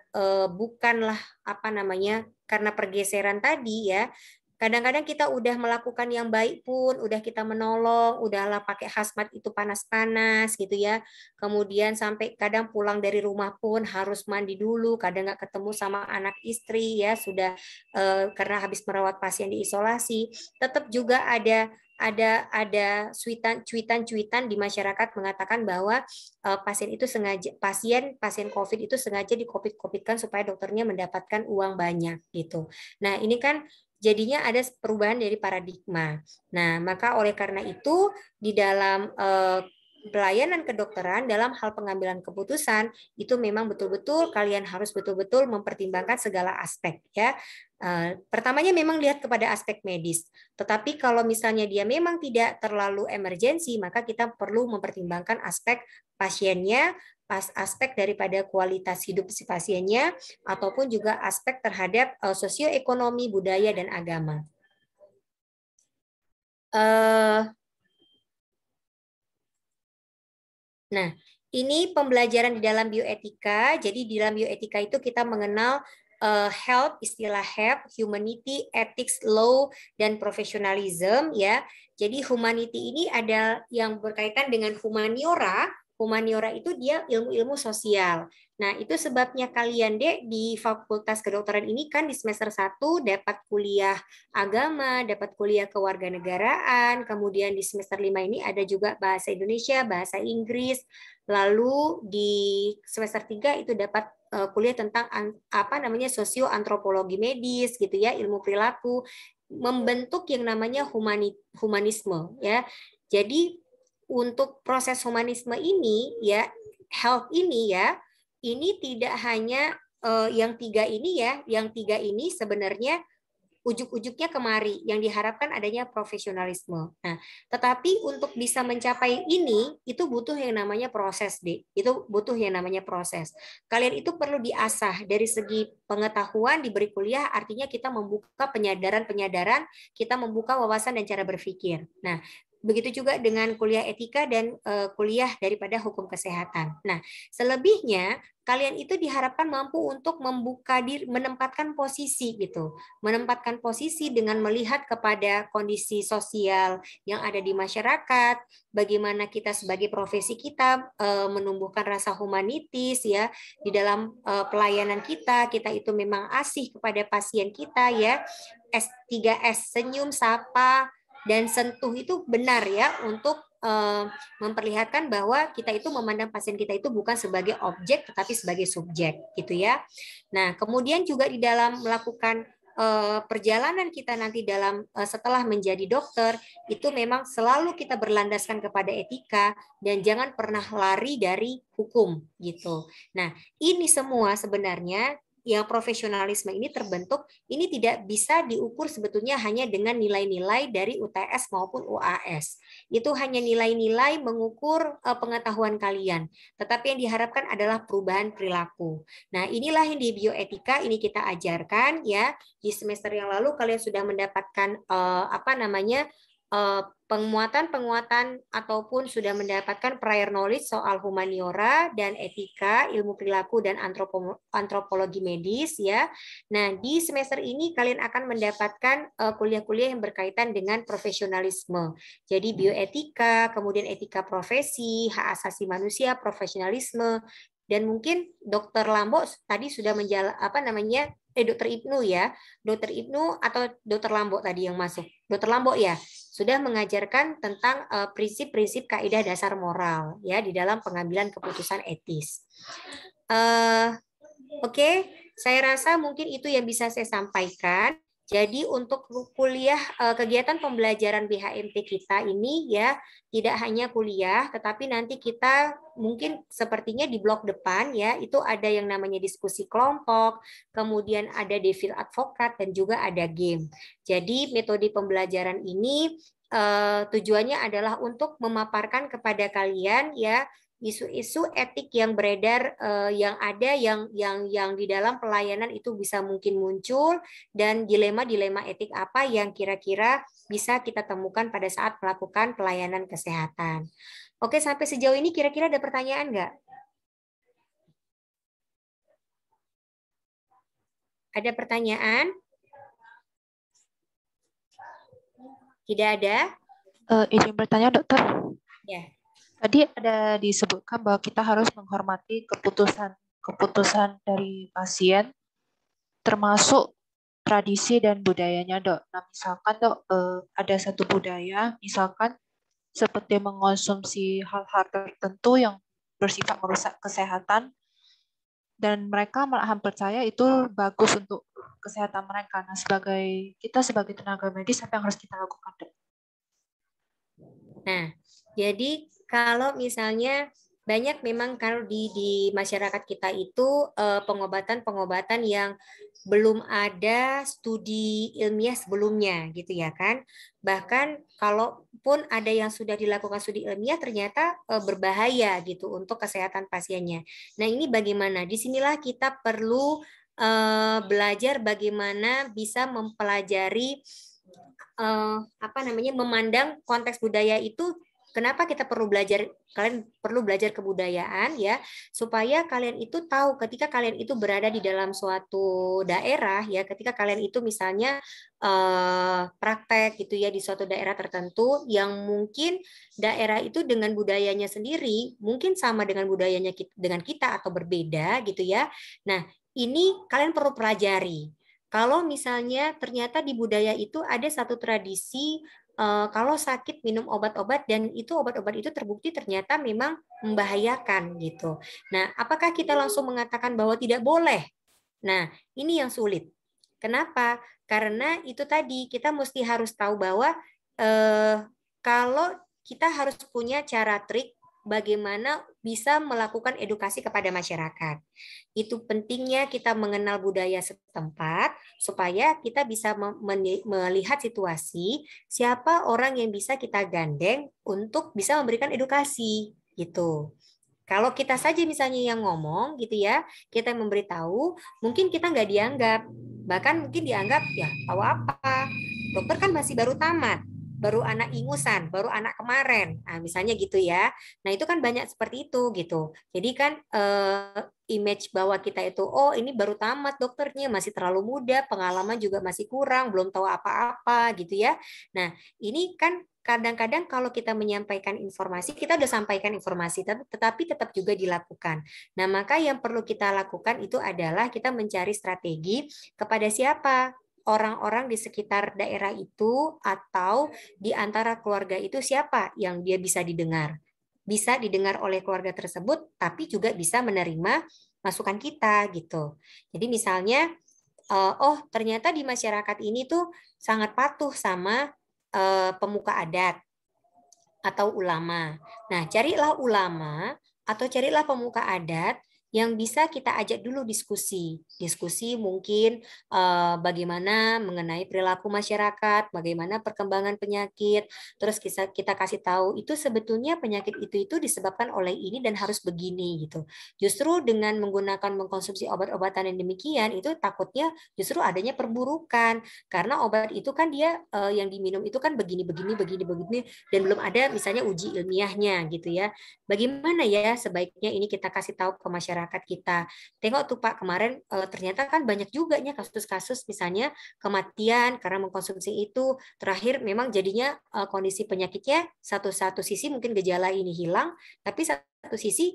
bukanlah apa namanya, karena pergeseran tadi ya, kadang-kadang kita udah melakukan yang baik pun, udah kita menolong, udahlah pakai hazmat itu panas-panas gitu ya. Kemudian sampai kadang pulang dari rumah pun harus mandi dulu, kadang nggak ketemu sama anak istri ya, sudah karena habis merawat pasien di isolasi. Tetap juga ada cuitan di masyarakat mengatakan bahwa pasien itu sengaja pasien COVID itu sengaja di-COVID-COVID-kan supaya dokternya mendapatkan uang banyak gitu. Nah, ini kan jadinya ada perubahan dari paradigma. Nah, maka oleh karena itu di dalam pelayanan kedokteran dalam hal pengambilan keputusan itu memang betul-betul kalian harus betul-betul mempertimbangkan segala aspek ya. Pertamanya memang lihat kepada aspek medis. Tetapi kalau misalnya dia memang tidak terlalu emergensi, maka kita perlu mempertimbangkan aspek pasiennya, aspek daripada kualitas hidup si pasiennya, ataupun juga aspek terhadap sosioekonomi, budaya, dan agama. Nah, ini pembelajaran di dalam bioetika. Jadi di dalam bioetika itu kita mengenal health, istilah health, humanity, ethics, law, dan professionalism ya. Jadi humanity ini ada yang berkaitan dengan humaniora. Humaniora itu dia ilmu-ilmu sosial. Nah, itu sebabnya kalian Dek di Fakultas Kedokteran ini kan di semester 1 dapat kuliah agama, dapat kuliah kewarganegaraan, kemudian di semester 5 ini ada juga bahasa Indonesia, bahasa Inggris, lalu di semester 3 itu dapat kuliah tentang apa namanya sosioantropologi medis gitu ya, ilmu perilaku, membentuk yang namanya humanisme ya. Jadi untuk proses humanisme ini ya, health ini ya, ini tidak hanya yang tiga ini ya, yang tiga ini sebenarnya ujuk-ujuknya kemari yang diharapkan adanya profesionalisme. Nah, tetapi untuk bisa mencapai ini itu butuh yang namanya proses, deh. Itu butuh yang namanya proses. Kalian itu perlu diasah dari segi pengetahuan, diberi kuliah, artinya kita membuka penyadaran-penyadaran, kita membuka wawasan dan cara berpikir. Nah, begitu juga dengan kuliah etika dan kuliah daripada hukum kesehatan. Nah, selebihnya kalian itu diharapkan mampu untuk membuka diri, menempatkan posisi gitu, menempatkan posisi dengan melihat kepada kondisi sosial yang ada di masyarakat, bagaimana kita sebagai profesi kita menumbuhkan rasa humanitis ya di dalam pelayanan kita itu memang asih kepada pasien kita ya. S3S, senyum, sapa, dan sentuh itu benar ya untuk memperlihatkan bahwa kita itu memandang pasien kita itu bukan sebagai objek tetapi sebagai subjek gitu ya. Nah, kemudian juga di dalam melakukan perjalanan kita nanti dalam setelah menjadi dokter itu memang selalu kita berlandaskan kepada etika dan jangan pernah lari dari hukum gitu. Nah, ini semua sebenarnya yang profesionalisme ini terbentuk, ini tidak bisa diukur sebetulnya hanya dengan nilai-nilai dari UTS maupun UAS. Itu hanya nilai-nilai mengukur pengetahuan kalian. Tetapi yang diharapkan adalah perubahan perilaku. Nah, inilah yang di bioetika ini kita ajarkan ya. Di semester yang lalu kalian sudah mendapatkan apa namanya penguatan ataupun sudah mendapatkan prior knowledge soal humaniora dan etika, ilmu perilaku dan antropologi medis ya. Nah, di semester ini kalian akan mendapatkan kuliah-kuliah yang berkaitan dengan profesionalisme. Jadi bioetika, kemudian etika profesi, hak asasi manusia, profesionalisme, dan mungkin Dokter Lambo tadi sudah Dokter Ibnu ya, Dokter Ibnu atau Dokter Lambo tadi yang masuk, Dokter Lambo ya, sudah mengajarkan tentang prinsip-prinsip kaidah dasar moral ya di dalam pengambilan keputusan etis. Oke, saya rasa mungkin itu yang bisa saya sampaikan. Jadi untuk kuliah kegiatan pembelajaran BHMT kita ini ya tidak hanya kuliah, tetapi nanti kita mungkin sepertinya di blok depan ya itu ada yang namanya diskusi kelompok, kemudian ada devil advokat dan juga ada game. Jadi metode pembelajaran ini tujuannya adalah untuk memaparkan kepada kalian ya isu-isu etik yang beredar yang ada yang di dalam pelayanan itu bisa mungkin muncul dan dilema-dilema etik apa yang kira-kira bisa kita temukan pada saat melakukan pelayanan kesehatan. Oke, sampai sejauh ini kira-kira ada pertanyaan nggak? Ada pertanyaan? Tidak ada? Izin bertanya, dokter. Ya. Tadi ada disebutkan bahwa kita harus menghormati keputusan dari pasien, termasuk tradisi dan budayanya, dok. Nah, misalkan dok, ada satu budaya, misalkan seperti mengonsumsi hal-hal tertentu yang bersifat merusak kesehatan, dan mereka malahan percaya itu bagus untuk kesehatan mereka. Nah, kita sebagai tenaga medis, apa yang harus kita lakukan, dok? Nah, jadi kalau misalnya banyak memang kalau di masyarakat kita itu pengobatan-pengobatan yang belum ada studi ilmiah sebelumnya gitu ya kan. Bahkan kalaupun ada yang sudah dilakukan studi ilmiah ternyata berbahaya gitu untuk kesehatan pasiennya. Nah, ini bagaimana? Disinilah kita perlu belajar bagaimana bisa mempelajari memandang konteks budaya itu. Kenapa kita perlu belajar? Kalian perlu belajar kebudayaan ya, supaya kalian itu tahu ketika kalian itu berada di dalam suatu daerah ya, ketika kalian itu misalnya praktek gitu ya di suatu daerah tertentu yang mungkin daerah itu dengan budayanya sendiri mungkin sama dengan budayanya dengan kita atau berbeda gitu ya. Nah, ini kalian perlu pelajari. Kalau misalnya ternyata di budaya itu ada satu tradisi kalau sakit minum obat-obat dan itu obat-obat itu terbukti ternyata memang membahayakan gitu. Nah, apakah kita langsung mengatakan bahwa tidak boleh? Nah, ini yang sulit. Kenapa? Karena itu tadi kita mesti harus tahu bahwa kalau kita harus punya cara trik bagaimana bisa melakukan edukasi kepada masyarakat. Itu pentingnya kita mengenal budaya setempat supaya kita bisa melihat situasi siapa orang yang bisa kita gandeng untuk bisa memberikan edukasi gitu. Kalau kita saja misalnya yang ngomong gitu ya, kita memberitahu, mungkin kita nggak dianggap. Bahkan mungkin dianggap, ya tahu apa, dokter kan masih baru tamat, baru anak ingusan, baru anak kemarin. Nah, misalnya gitu ya. Nah, itu kan banyak seperti itu gitu. Jadi kan image bahwa kita itu, oh ini baru tamat dokternya, masih terlalu muda, pengalaman juga masih kurang, belum tahu apa-apa gitu ya. Nah, ini kan kadang-kadang kalau kita menyampaikan informasi, kita udah sampaikan informasi, tetapi tetap juga dilakukan. Nah, maka yang perlu kita lakukan itu adalah kita mencari strategi kepada siapa? Orang-orang di sekitar daerah itu atau di antara keluarga itu siapa yang dia bisa didengar. Bisa didengar oleh keluarga tersebut, tapi juga bisa menerima masukan kita gitu. Jadi misalnya, oh ternyata di masyarakat ini tuh sangat patuh sama pemuka adat atau ulama. Nah, carilah ulama atau carilah pemuka adat yang bisa kita ajak dulu diskusi. Diskusi mungkin bagaimana mengenai perilaku masyarakat, bagaimana perkembangan penyakit, terus kita kasih tahu itu sebetulnya penyakit itu disebabkan oleh ini dan harus begini gitu. Justru dengan mengkonsumsi obat-obatan yang demikian itu takutnya justru adanya perburukan karena obat itu kan dia yang diminum itu kan begini dan belum ada misalnya uji ilmiahnya gitu ya. Bagaimana ya sebaiknya ini kita kasih tahu ke masyarakat kita. Tengok tuh Pak kemarin ternyata kan banyak juga nya kasus-kasus misalnya kematian karena mengkonsumsi itu. Terakhir memang jadinya kondisi penyakitnya satu sisi mungkin gejala ini hilang, tapi satu sisi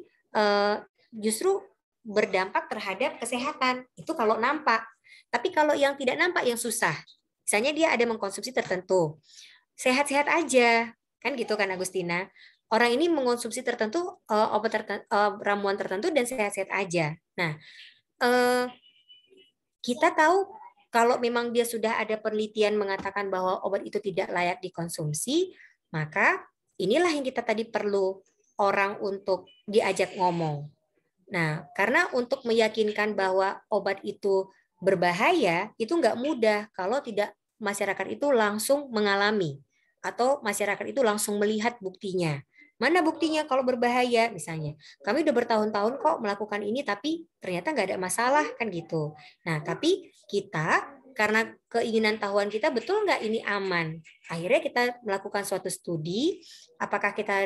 justru berdampak terhadap kesehatan. Itu kalau nampak. Tapi kalau yang tidak nampak yang susah. Misalnya dia ada mengkonsumsi tertentu. Sehat-sehat aja. Kan gitu kan Agustina. Orang ini mengonsumsi tertentu ramuan tertentu dan sehat-sehat aja. Nah, kita tahu kalau memang dia sudah ada penelitian mengatakan bahwa obat itu tidak layak dikonsumsi, maka inilah yang kita tadi perlu orang untuk diajak ngomong. Nah, karena untuk meyakinkan bahwa obat itu berbahaya, itu nggak mudah kalau tidak masyarakat itu langsung mengalami atau masyarakat itu langsung melihat buktinya. Mana buktinya kalau berbahaya misalnya? Kami udah bertahun-tahun kok melakukan ini tapi ternyata nggak ada masalah kan gitu. Nah tapi kita karena keinginan tahuan kita betul nggak ini aman. Akhirnya kita melakukan suatu studi, apakah kita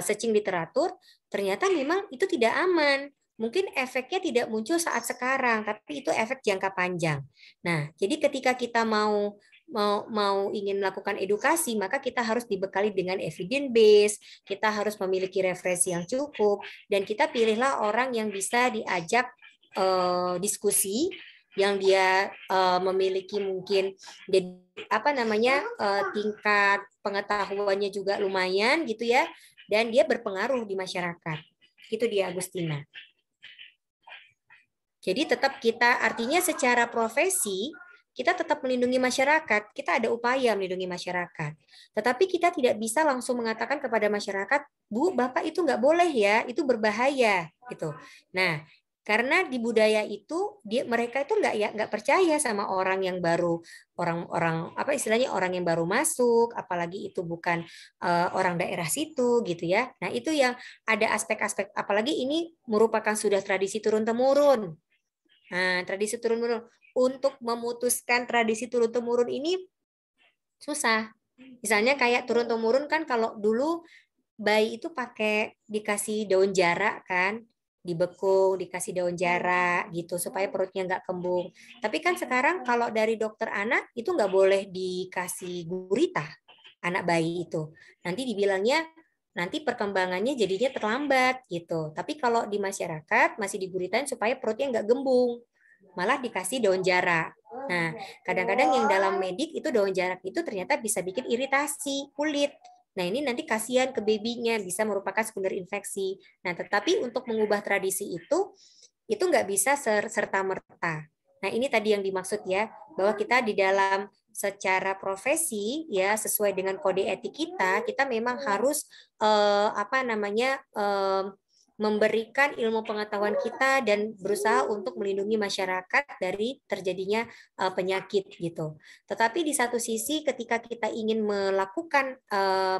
searching literatur, ternyata memang itu tidak aman. Mungkin efeknya tidak muncul saat sekarang, tapi itu efek jangka panjang. Nah, jadi ketika kita mau ingin melakukan edukasi, maka kita harus dibekali dengan evidence base, kita harus memiliki referensi yang cukup, dan kita pilihlah orang yang bisa diajak diskusi, yang dia memiliki mungkin jadi tingkat pengetahuannya juga lumayan gitu ya, dan dia berpengaruh di masyarakat. Itu dia Agustina. Jadi tetap kita artinya secara profesi kita tetap melindungi masyarakat, kita ada upaya melindungi masyarakat. Tetapi kita tidak bisa langsung mengatakan kepada masyarakat, Bu, Bapak itu nggak boleh ya, itu berbahaya, gitu. Nah, karena di budaya itu mereka itu nggak percaya sama orang yang baru, orang orang yang baru masuk, apalagi itu bukan orang daerah situ, gitu ya. Nah, itu yang ada aspek-aspek, apalagi ini merupakan sudah tradisi turun temurun. Nah, tradisi turun temurun. Untuk memutuskan tradisi turun-temurun ini susah. Misalnya kayak turun-temurun kan kalau dulu bayi itu pakai dikasih daun jarak kan, dibekung, dikasih daun jarak gitu supaya perutnya nggak kembung. Tapi kan sekarang kalau dari dokter anak itu nggak boleh dikasih gurita anak bayi itu. Nanti dibilangnya nanti perkembangannya jadinya terlambat gitu. Tapi kalau di masyarakat masih diguritain supaya perutnya nggak gembung, malah dikasih daun jarak. Nah, kadang-kadang yang dalam medik itu daun jarak itu ternyata bisa bikin iritasi kulit. Nah, ini nanti kasihan ke babynya, bisa merupakan sekunder infeksi. Nah, tetapi untuk mengubah tradisi itu nggak bisa serta-merta. Nah, ini tadi yang dimaksud ya, bahwa kita di dalam secara profesi ya sesuai dengan kode etik kita memang harus memberikan ilmu pengetahuan kita dan berusaha untuk melindungi masyarakat dari terjadinya penyakit gitu. Tetapi di satu sisi ketika kita ingin melakukan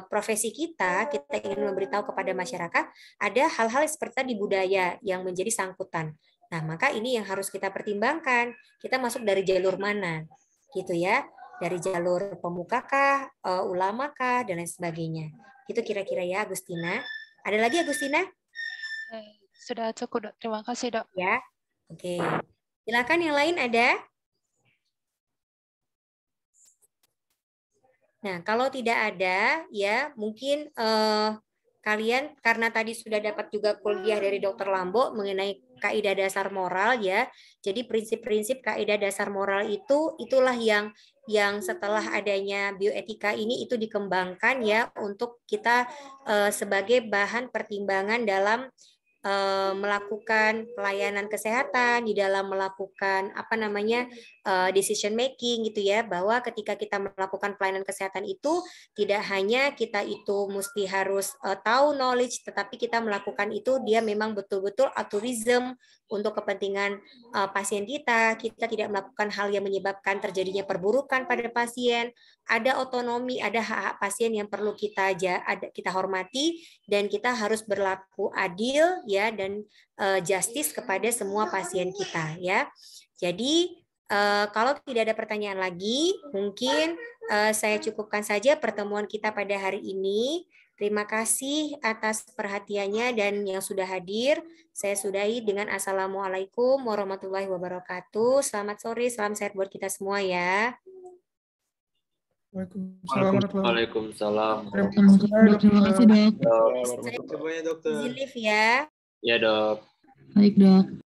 profesi kita ingin memberitahu kepada masyarakat, ada hal-hal seperti tadi budaya yang menjadi sangkutan. Nah, maka ini yang harus kita pertimbangkan. Kita masuk dari jalur mana? Gitu ya. Dari jalur pemukakah, ulamakah, dan lain sebagainya. Itu kira-kira ya, Agustina. Ada lagi, Agustina? Sudah cukup, Dok. Terima kasih, Dok. Ya, oke. Silakan yang lain ada? Nah, kalau tidak ada, ya mungkin kalian karena tadi sudah dapat juga kuliah dari Dr. Lambo mengenai kaidah dasar moral ya. Jadi prinsip-prinsip kaidah dasar moral itulah yang setelah adanya bioetika ini itu dikembangkan ya untuk kita sebagai bahan pertimbangan dalam melakukan pelayanan kesehatan, di dalam melakukan decision making gitu ya, bahwa ketika kita melakukan pelayanan kesehatan itu tidak hanya kita itu mesti harus tahu knowledge, tetapi kita melakukan itu dia memang betul-betul altruism untuk kepentingan pasien kita tidak melakukan hal yang menyebabkan terjadinya perburukan pada pasien, ada otonomi, ada hak-hak pasien yang perlu kita hormati, dan kita harus berlaku adil ya, dan justice kepada semua pasien kita ya. Jadi kalau tidak ada pertanyaan lagi, mungkin saya cukupkan saja pertemuan kita pada hari ini. Terima kasih atas perhatiannya dan yang sudah hadir. Saya sudahi dengan Assalamualaikum warahmatullahi wabarakatuh. Selamat sore, salam sehat buat kita semua ya. Waalaikumsalam. Terima kasih, Dok. Izin live ya. Ya, Dok. Baik, Dok.